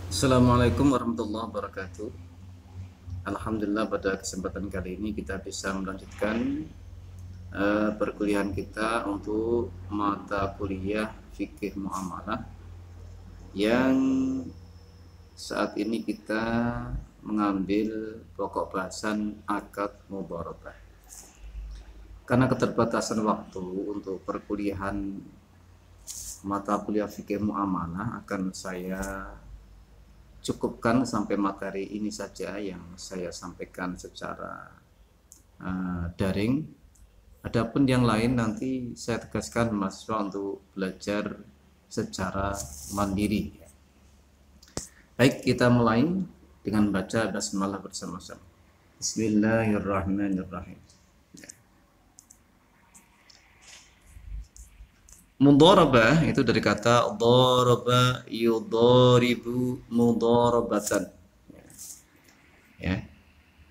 Assalamualaikum warahmatullahi wabarakatuh. Alhamdulillah pada kesempatan kali ini kita bisa melanjutkan perkuliahan kita untuk mata kuliah fikih muamalah yang saat ini kita mengambil pokok bahasan akad mudharabah. Karena keterbatasan waktu untuk perkuliahan mata kuliah fikih muamalah akan saya cukupkan sampai materi ini saja yang saya sampaikan secara daring. Adapun yang lain nanti saya tegaskan mahasiswa untuk belajar secara mandiri. Baik, kita mulai dengan baca basmalah bersama-sama. Bismillahirrahmanirrahim. Mudharabah itu dari kata dharaba yudharibu mudharabatan. Ya.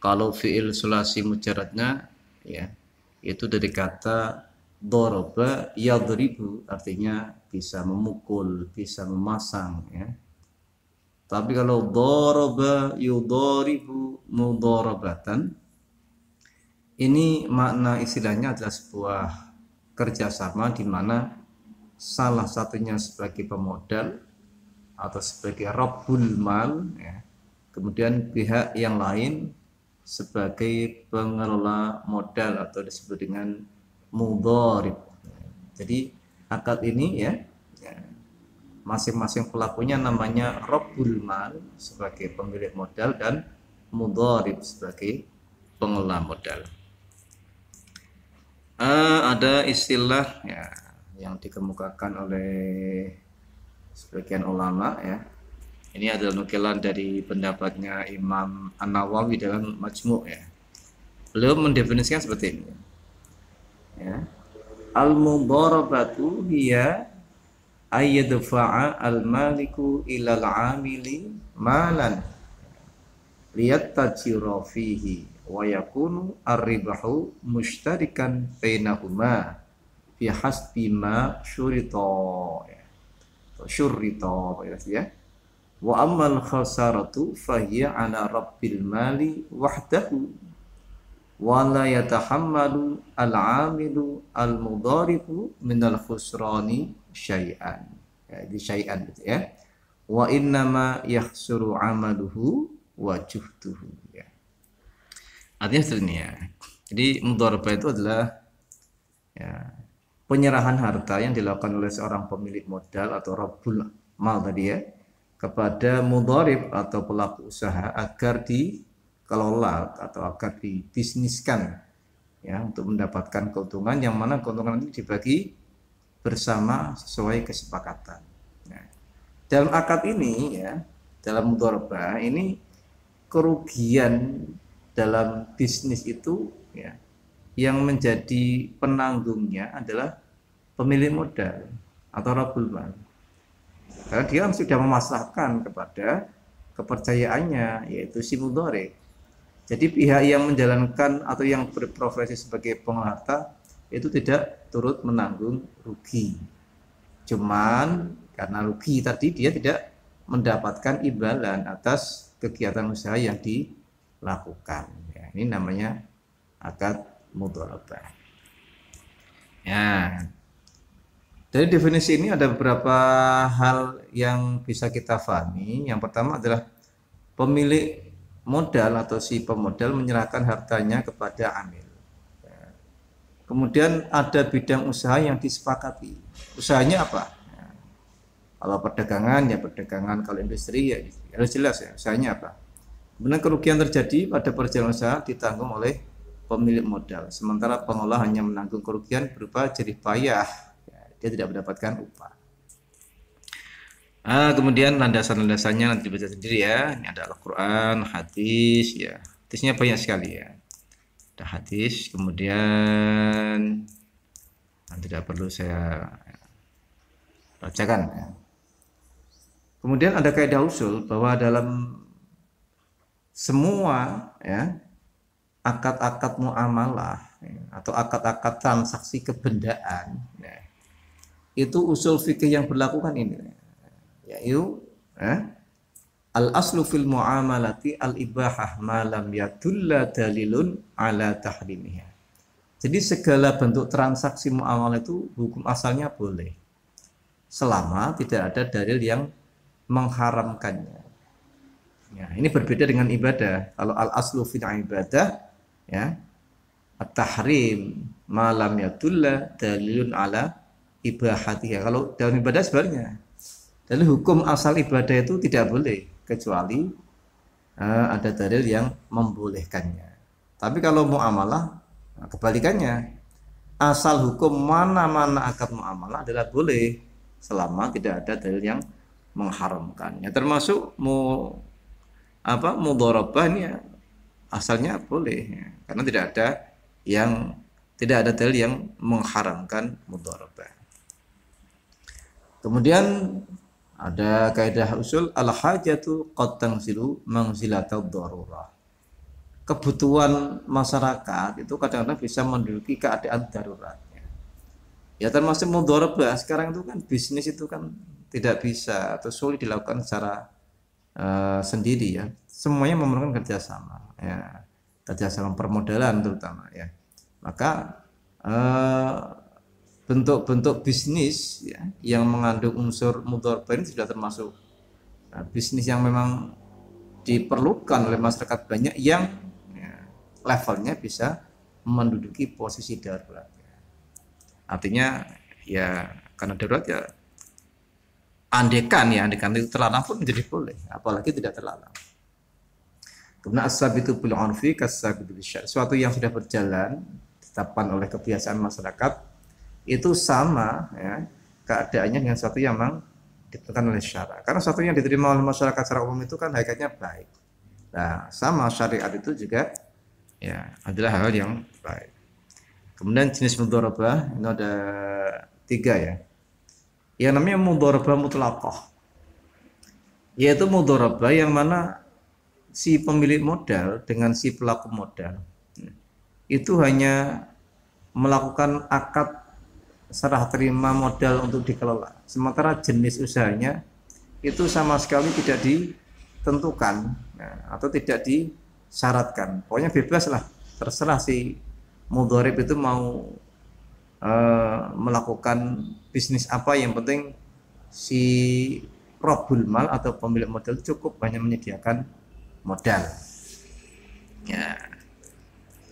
Kalau fiil sulasi mujaradnya ya itu dari kata dharaba yadribu, artinya bisa memukul, bisa memasang ya. Tapi kalau dharaba yudharibu mudharabatan, ini makna istilahnya adalah sebuah kerjasama di mana salah satunya sebagai pemodal atau sebagai rabbul mal ya. Kemudian pihak yang lain sebagai pengelola modal atau disebut dengan mudharib. Jadi akad ini ya masing-masing pelakunya namanya rabbul mal sebagai pemilik modal dan mudharib sebagai pengelola modal. Ada istilah ya yang dikemukakan oleh sebagian ulama ya. Ini adalah nukilan dari pendapatnya Imam An-Nawawi dalam Majmu' ya. Beliau mendefinisikan seperti ini. Ya. Al-mudharabatu hiya ayyadfa'a al-maliku ilal 'amili malan liyattajiru fihi wa yakunu ar-ribahu mushtarikan bainahuma fi hasbi ma syurita ya. Wa ammal khasaratu fahiya ala rabbil mali wahdahu wa la yatahammalu al-'amilu al-mudharibu minal khusrani syai'an. Ya, di syai'an gitu ya. Wa innama yahsuru 'amaluhu wa juhduhu ya. Artinya seperti ya. Jadi mudharabah itu adalah ya, penyerahan harta yang dilakukan oleh seorang pemilik modal atau rabbul mal tadi ya kepada mudharib atau pelaku usaha agar dikelola atau agar dibisniskan ya untuk mendapatkan keuntungan yang mana keuntungan itu dibagi bersama sesuai kesepakatan. Nah, dalam akad ini ya, dalam mudharabah ini kerugian dalam bisnis itu ya yang menjadi penanggungnya adalah pemilik modal atau rabbul mal. Karena dia sudah memasrahkan kepada kepercayaannya yaitu si mudharib. Jadi pihak yang menjalankan atau yang berprofesi sebagai pengelola harta itu tidak turut menanggung rugi. Cuman karena rugi tadi dia tidak mendapatkan imbalan atas kegiatan usaha yang dilakukan. Ya, ini namanya akad mudharabah. Ya. Dari definisi ini ada beberapa hal yang bisa kita pahami. Yang pertama adalah pemilik modal atau si pemodal menyerahkan hartanya kepada amil. Kemudian ada bidang usaha yang disepakati. Usahanya apa? Kalau perdagangan ya perdagangan, kalau industri ya harus jelas ya usahanya apa. Kemudian kerugian terjadi pada perjalanan usaha ditanggung oleh pemilik modal. Sementara pengelola hanya menanggung kerugian berupa jerih payah. Dia tidak mendapatkan upah. Kemudian landasan-landasannya nanti baca sendiri ya. Ini ada Al-Quran, hadis ya. Hadisnya banyak sekali ya. Ada hadis, kemudian tidak perlu saya bacakan ya. Kemudian ada kaidah usul bahwa dalam semua ya akad-akad muamalah ya, atau akad-akad transaksi kebendaan ya, itu usul fikih yang berlaku kan ini yaitu Al aslu fil muamalati al ibahah ma lam yadulla dalilun ala tahrimiha. Jadi segala bentuk transaksi muamalah itu hukum asalnya boleh selama tidak ada dalil yang mengharamkannya. Ya, ini berbeda dengan ibadah. Kalau al aslu fil ibadah, ya, at-tahrim ma lam yadulla dalilun ala ibahatiha. Kalau dalam ibadah sebenarnya, jadi hukum asal ibadah itu tidak boleh kecuali ada dalil yang membolehkannya. Tapi kalau muamalah, kebalikannya, asal hukum mana-mana akad muamalah adalah boleh selama tidak ada dalil yang mengharamkannya. Termasuk mudharabah ini ya, asalnya boleh ya, karena tidak ada dalil yang mengharamkan mudharabah. Kemudian ada kaidah usul al-hajatu qad tanzilu manzilatad darurah. Kebutuhan masyarakat itu kadang-kadang bisa menduduki keadaan daruratnya. Ya termasuk mudharabah. Sekarang itu kan bisnis itu kan tidak bisa atau sulit dilakukan secara sendiri ya. Semuanya memerlukan kerjasama ya. Kerjasama permodalan terutama ya. Maka bentuk-bentuk bisnis ya, yang mengandung unsur mudharabah ini sudah termasuk bisnis yang memang diperlukan oleh masyarakat banyak yang ya, levelnya bisa menduduki posisi darurat. Artinya ya karena darurat ya andekan itu terlarang pun menjadi boleh, apalagi tidak terlarang. Kemudian as-sabitu bil 'urfi kas-sabitu bisyar'. Suatu yang sudah berjalan ditetapkan oleh kebiasaan masyarakat itu sama ya keadaannya dengan sesuatu yang memang ditentukan oleh syara. Karena sesuatu yang diterima oleh masyarakat secara umum itu kan hakikatnya baik. Nah, sama syariat itu juga ya adalah hal yang baik. Kemudian jenis mudharabah itu ada 3 ya. Yang namanya mudharabah mutlaqah. Yaitu mudharabah yang mana si pemilik modal dengan si pelaku modal itu hanya melakukan akad serah terima modal untuk dikelola. Sementara jenis usahanya itu sama sekali tidak ditentukan atau tidak disyaratkan. Pokoknya bebas lah, terserah si mudharib itu mau melakukan bisnis apa, yang penting si Rabbul Mal atau pemilik modal cukup hanya menyediakan modal. Ya.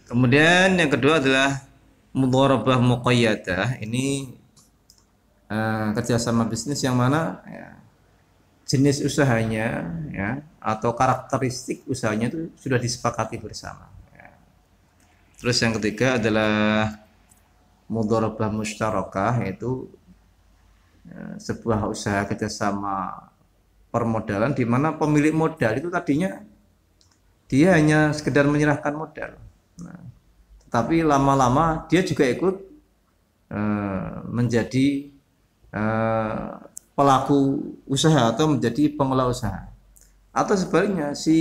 Kemudian yang kedua adalah mudharabah muqayyadah. Ini kerjasama bisnis yang mana ya, jenis usahanya ya atau karakteristik usahanya itu sudah disepakati bersama. Ya. Terus yang ketiga adalah mudharabah musyarakah, yaitu sebuah usaha kerjasama permodalan di mana pemilik modal itu tadinya dia hanya sekedar menyerahkan modal. Nah, tapi lama-lama dia juga ikut menjadi pelaku usaha atau menjadi pengelola usaha. Atau sebaliknya, si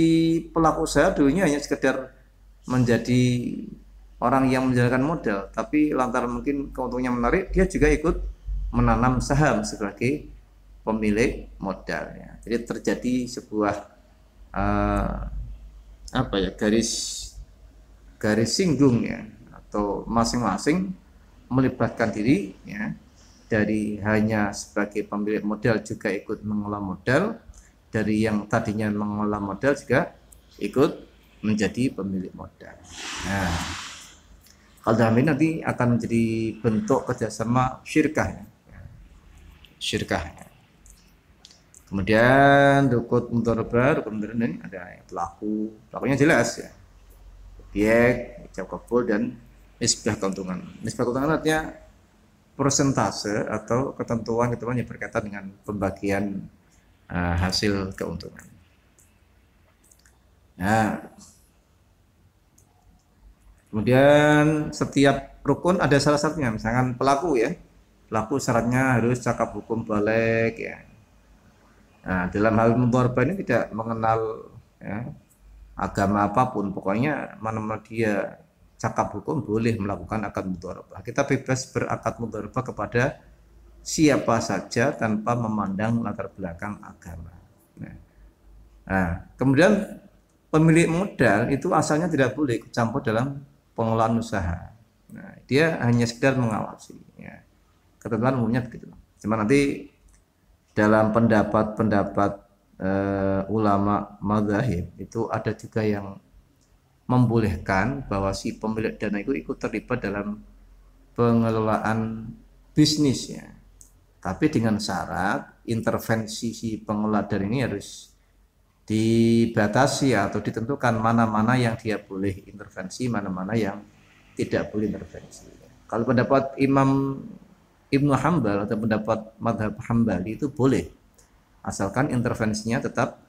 pelaku usaha dulunya hanya sekedar menjadi orang yang menjalankan modal, tapi lantaran mungkin keuntungannya menarik, dia juga ikut menanam saham sebagai pemilik modal. Ya. Jadi terjadi sebuah garis singgung ya, atau masing-masing melibatkan diri ya, dari hanya sebagai pemilik modal juga ikut mengelola modal, dari yang tadinya mengelola modal juga ikut menjadi pemilik modal. Nah, hal dalam ini nanti akan menjadi bentuk kerjasama syirkah ya. Syirkah ya. Kemudian rukun mudharabah, rukun mudharabah ini ada pelakunya jelas ya. Objek, ijab kabul, dan nisbah keuntungan. Nisbah keuntungan artinya persentase atau ketentuan yang berkaitan dengan pembagian hasil keuntungan. Nah, kemudian setiap rukun ada salah satunya, misalkan pelaku ya. Pelaku syaratnya harus cakap hukum balik ya. Nah, dalam hal mudharabah ini tidak mengenal ya, agama apapun, pokoknya mana-mana dia cakap hukum boleh melakukan akad mudharabah. Kita bebas berakad mudharabah kepada siapa saja tanpa memandang latar belakang agama. Nah, Nah, kemudian pemilik modal itu asalnya tidak boleh ikut campur dalam pengelolaan usaha. Nah, dia hanya sekedar mengawasi. Ya. Ketentuan umumnya begitu. Cuma nanti dalam pendapat-pendapat ulama mazhab itu ada juga yang membolehkan bahwa si pemilik dana itu ikut terlibat dalam pengelolaan bisnisnya. Tapi dengan syarat intervensi si pengelola dana ini harus dibatasi atau ditentukan mana-mana yang dia boleh intervensi, mana-mana yang tidak boleh intervensi. Kalau pendapat Imam Ibnu Hambal atau pendapat madhab Hambali itu boleh, asalkan intervensinya tetap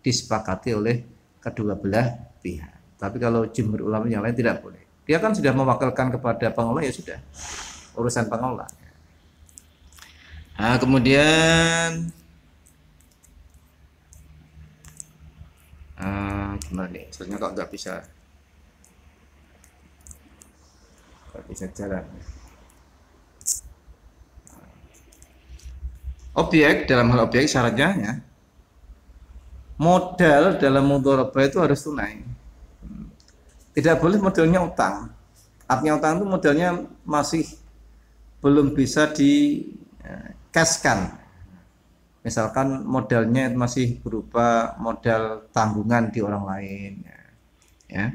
disepakati oleh kedua belah pihak. Tapi kalau jumhur ulama yang lain tidak boleh. Dia kan sudah mewakilkan kepada pengelola, ya sudah, urusan pengelola. Nah, kemudian gimana nih? Soalnya kok nggak bisa jalan. Objek, dalam hal objek syaratnya ya, modal dalam mudharabah itu harus tunai. Tidak boleh modalnya utang. Artinya utang itu modalnya masih belum bisa di cashkan. Misalkan modalnya masih berupa modal tanggungan di orang lain, ya.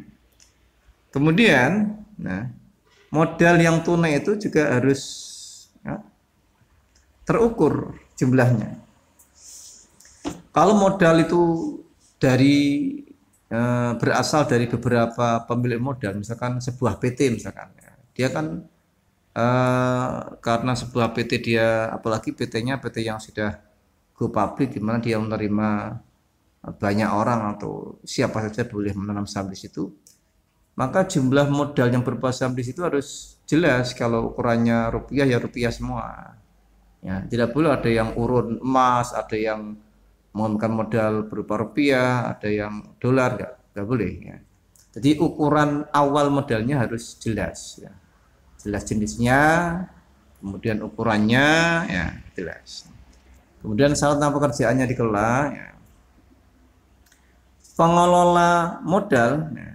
Kemudian, nah, modal yang tunai itu juga harus ya, terukur jumlahnya. Kalau modal itu berasal dari beberapa pemilik modal, misalkan sebuah PT misalkan, ya, dia kan karena sebuah PT dia, apalagi PT-nya PT yang sudah go public, di mana dia menerima banyak orang atau siapa saja boleh menanam saham di situ, maka jumlah modal yang berupa saham di situ harus jelas. Kalau ukurannya rupiah ya rupiah semua. Ya, tidak boleh ada yang urun emas, ada yang menggunakan modal berupa rupiah, ada yang dolar, nggak boleh. Ya. Jadi ukuran awal modalnya harus jelas. Ya. Jelas jenisnya, kemudian ukurannya, ya jelas. Kemudian syarat pekerjaannya dikelola, ya. Pengelola modal ya,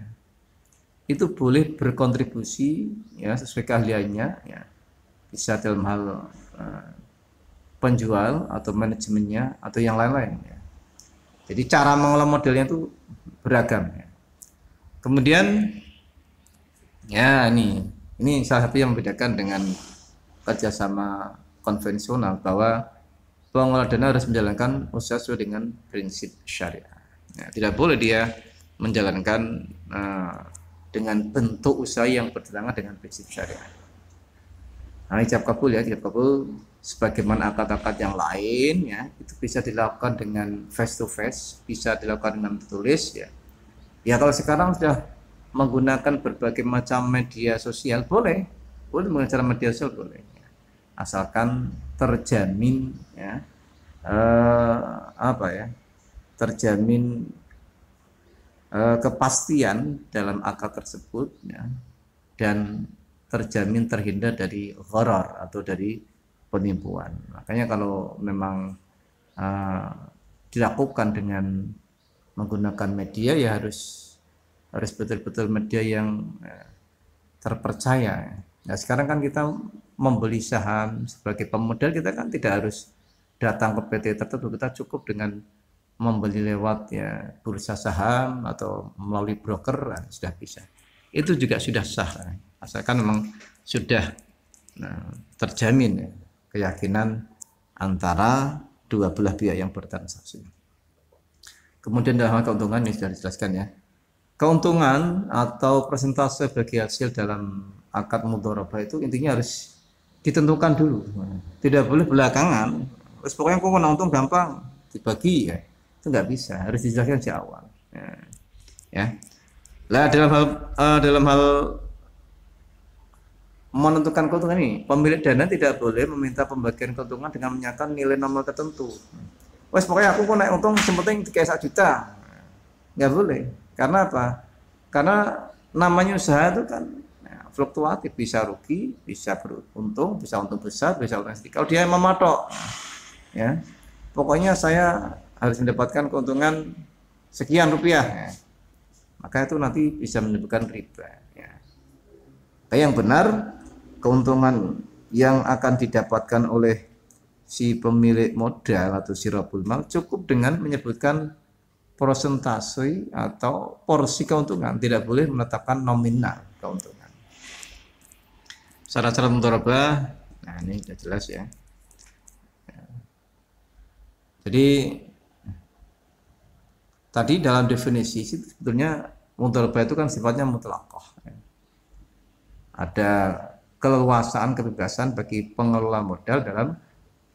itu boleh berkontribusi ya sesuai keahliannya, ya. Bisa dalam hal penjual atau manajemennya atau yang lain-lain. Ya. Jadi cara mengelola modelnya itu beragam. Ya. Kemudian ya ini salah satu yang membedakan dengan kerjasama konvensional, bahwa pengelola dana harus menjalankan usaha sesuai dengan prinsip syariah. Ya, tidak boleh dia menjalankan dengan bentuk usaha yang bertentangan dengan prinsip syariah. Nah, ijab kabul ya, ijab kabul sebagaimana akad-akad yang lain ya, itu bisa dilakukan dengan face to face, bisa dilakukan dengan tertulis ya. Ya kalau sekarang sudah menggunakan berbagai macam media sosial, boleh menggunakan media sosial boleh, ya. Asalkan terjamin ya terjamin kepastian dalam akad tersebut ya, dan terjamin terhindar dari gharar atau dari penipuan. Makanya kalau memang dilakukan dengan menggunakan media ya harus betul-betul media yang terpercaya. Nah, sekarang kan kita membeli saham sebagai pemodal, kita kan tidak harus datang ke PT tertentu, kita cukup dengan membeli lewat ya bursa saham atau melalui broker, nah, sudah bisa. Itu juga sudah sah, asalkan memang sudah terjamin ya, keyakinan antara dua belah pihak yang bertransaksi. Kemudian dalam hal keuntungan ini sudah dijelaskan ya. Keuntungan atau persentase bagi hasil dalam akad mudharabah itu intinya harus ditentukan dulu, tidak boleh belakangan. Terus pokoknya kok kena untung gampang dibagi ya, itu nggak bisa, harus dijelaskan sejak awal. Ya. Lah dalam hal menentukan keuntungan ini, pemilik dana tidak boleh meminta pembagian keuntungan dengan menyatakan nilai nominal tertentu. Wes pokoknya aku kok naik untung sepenting 1 juta, nggak boleh. Karena apa? Karena namanya usaha itu kan fluktuatif, bisa rugi, bisa beruntung, bisa untung besar, bisa untung sedikit. Kalau dia mematok, ya, pokoknya saya harus mendapatkan keuntungan sekian rupiah, ya. Maka itu nanti bisa menimbulkan riba, ya. Tapi yang benar, keuntungan yang akan didapatkan oleh si pemilik modal atau si robul mal cukup dengan menyebutkan persentase atau porsi keuntungan, tidak boleh menetapkan nominal keuntungan. Syarat-syarat mudharabah, nah ini sudah jelas ya. Jadi tadi dalam definisi sebetulnya mudharabah itu kan sifatnya mutlaqah. Ada keleluasaan, kebebasan bagi pengelola modal dalam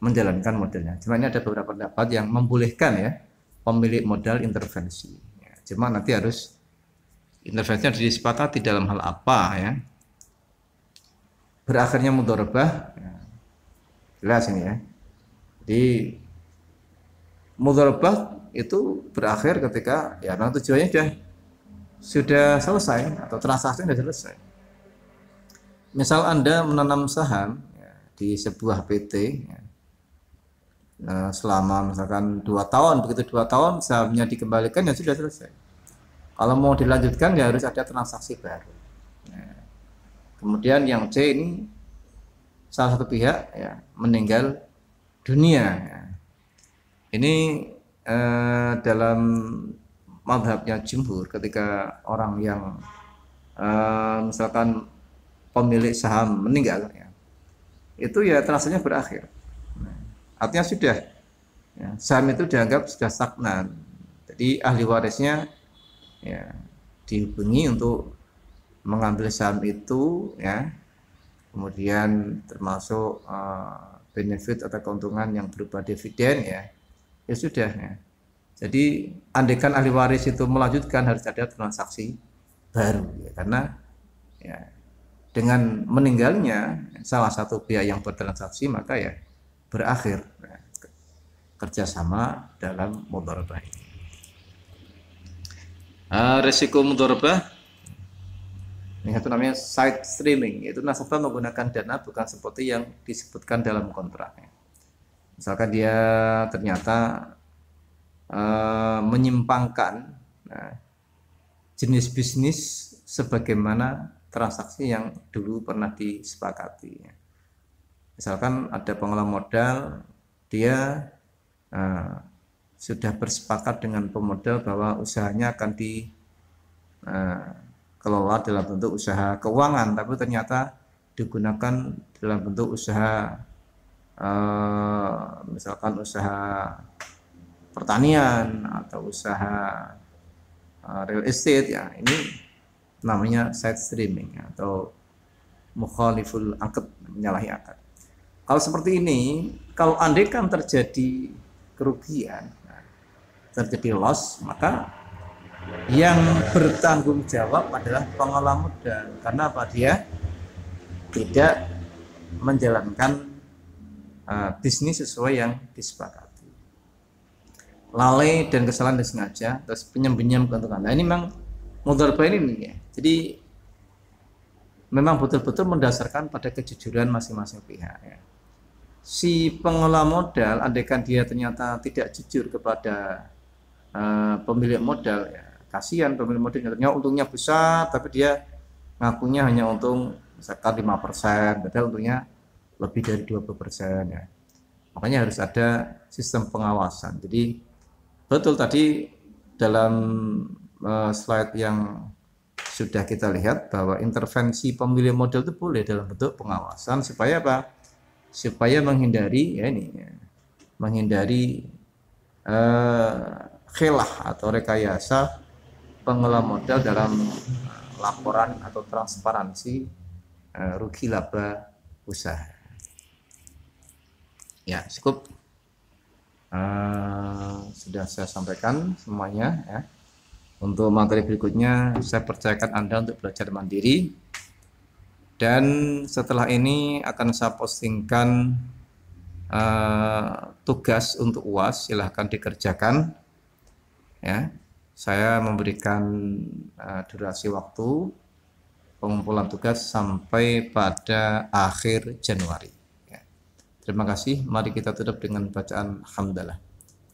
menjalankan modalnya. Cuma ini ada beberapa pendapat yang membolehkan ya pemilik modal intervensi. Ya, cuma nanti harus intervensinya disepakati dalam hal apa ya. Berakhirnya mudharabah, ya, jelas ini ya. Jadi mudharabah itu berakhir ketika ya memang tujuannya sudah selesai atau transaksi sudah selesai. Misal Anda menanam saham ya, di sebuah PT ya, selama misalkan 2 tahun, begitu 2 tahun sahamnya dikembalikan ya sudah selesai. Kalau mau dilanjutkan ya harus ada transaksi baru. Nah, kemudian yang C ini salah satu pihak ya meninggal dunia. Ya. Ini dalam mazhabnya jumhur ketika orang yang misalkan pemilik saham meninggal ya, itu ya transaksinya berakhir. Nah, artinya sudah ya, saham itu dianggap sudah stagnan. Jadi ahli warisnya ya dihubungi untuk mengambil saham itu ya, kemudian termasuk benefit atau keuntungan yang berupa dividen ya, ya sudah ya. Jadi andaikan ahli waris itu melanjutkan harus ada transaksi baru ya, karena ya dengan meninggalnya salah satu pihak yang bertransaksi maka ya berakhir ya, kerjasama dalam mudharabah ini. Resiko mudharabah ini satu namanya side streaming, yaitu nasabah menggunakan dana bukan seperti yang disebutkan dalam kontraknya. Misalkan dia ternyata menyimpangkan jenis bisnis sebagaimana transaksi yang dulu pernah disepakati. Misalkan ada pengelola modal, dia sudah bersepakat dengan pemodal bahwa usahanya akan dikelola dalam bentuk usaha keuangan, tapi ternyata digunakan dalam bentuk usaha misalkan usaha pertanian atau usaha real estate ya, ini namanya side streaming atau mukhaliful akad, menyalahi akad. Kalau seperti ini, kalau andaikan terjadi kerugian, terjadi loss, maka yang bertanggung jawab adalah pengelola modal. Karena apa? Dia tidak menjalankan bisnis sesuai yang disepakati. Lalai dan kesalahan disengaja, terus penyembunyian keuntungan. Nah ini memang mudharabah ini nih ya. Jadi memang betul-betul mendasarkan pada kejujuran masing-masing pihak ya. Si pengelola modal, andaikan dia ternyata tidak jujur kepada pemilik modal ya, kasihan pemilik modal, ternyata untungnya besar tapi dia ngakunya hanya untung misalkan 5%, padahal untungnya lebih dari 20% ya. Makanya harus ada sistem pengawasan. Jadi betul tadi dalam slide yang sudah kita lihat bahwa intervensi pemilik modal itu boleh dalam bentuk pengawasan supaya apa? Supaya menghindari ya ini ya, menghindari khilah atau rekayasa pengelola modal dalam laporan atau transparansi rugi laba usaha. Ya, cukup sudah saya sampaikan semuanya ya. Untuk materi berikutnya saya percayakan Anda untuk belajar mandiri, dan setelah ini akan saya postingkan tugas untuk UAS, silahkan dikerjakan ya. Saya memberikan durasi waktu pengumpulan tugas sampai pada akhir Januari ya. Terima kasih, mari kita tutup dengan bacaan hamdalah.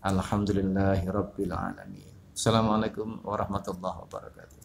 Alhamdulillahirabbil alamin. Assalamualaikum warahmatullahi wabarakatuh.